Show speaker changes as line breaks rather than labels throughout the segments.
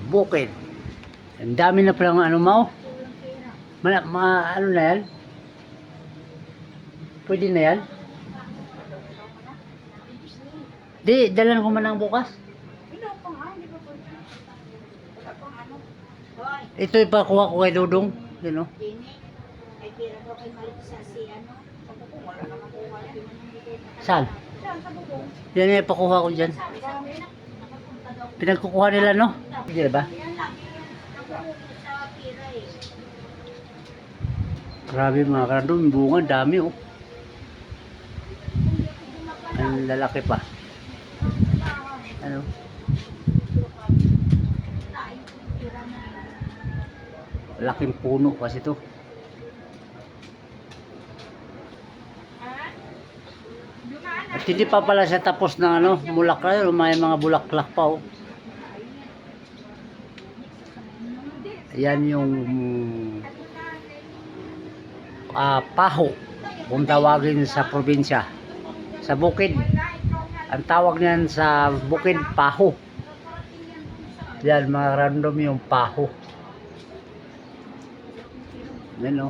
bukid. Ang dami na palang ano mo. Ano na yan? Pwede na yan? Di, dalan ko man ang bukas. Ito ipakuha ko kay Dudong. Yun o. Saan? Yan yung ipakuha ko dyan. Pinagkukuha nila, no? Hindi ba? Grabe mga karandom, bunga, dami oh. Ang lalaki pa. Ano? Laking puno kasi to. At hindi pa pala siya tapos ng ano, bulaklak, may mga bulaklak pa oh. Ayan yung paho kung tawagin sa probinsya. Sa bukid, ang tawag niyan sa bukid, paho. Yan mga random yung paho. Yan o,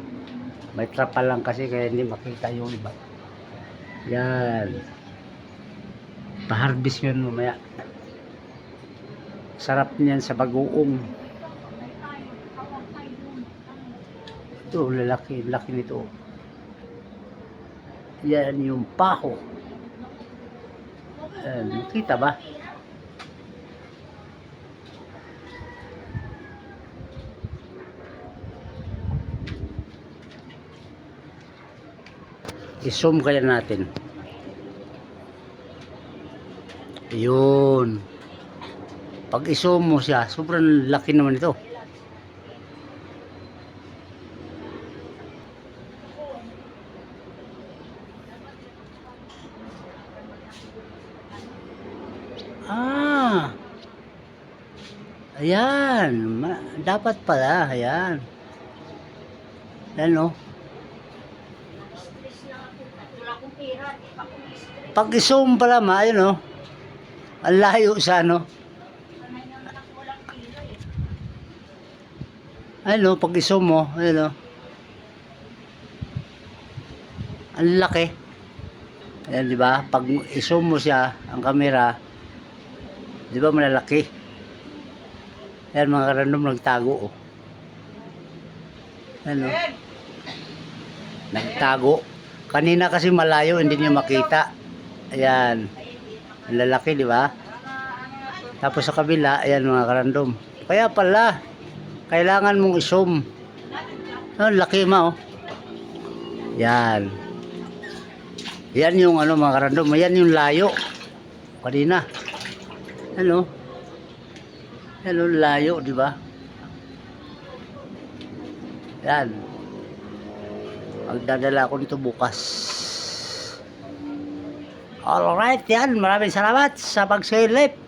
may trapa lang kasi kaya hindi makita yung iba. Yan, pa-harvest yun mamaya. Sarap niyan sa bagoong. Ito, laki nito. Yan yung paho. Yan, kita ba? I-zoom kaya natin. Yun. Pag i-zoom mo siya, sobrang laki naman ito. Ayan, dapat pala, ayan. Ayan o. Pag i-zoom pala ayun o. Ang layo sa ano. Ayun o, pag i-zoom mo, ayun o. Ang laki. Ayan, di ba? Pag i-zoom mo siya, ang camera, di ba malalaki? Ayan mga karandom, nagtago oh. Ano? Nagtago. Kanina kasi malayo, hindi niyo makita. Ayan. Ang lalaki, di ba? Tapos sa kabila, ayan mga karandom. Kaya pala, kailangan mong i-zoom. Ang laki ma oh. Yan. Yan yung ano mga karandom, yan yung layo. Kanina. Ano? Hello, layo, di ba? Yan. Magdadala ko nito bukas. Alright, yan. Maraming salamat sa pagsilip.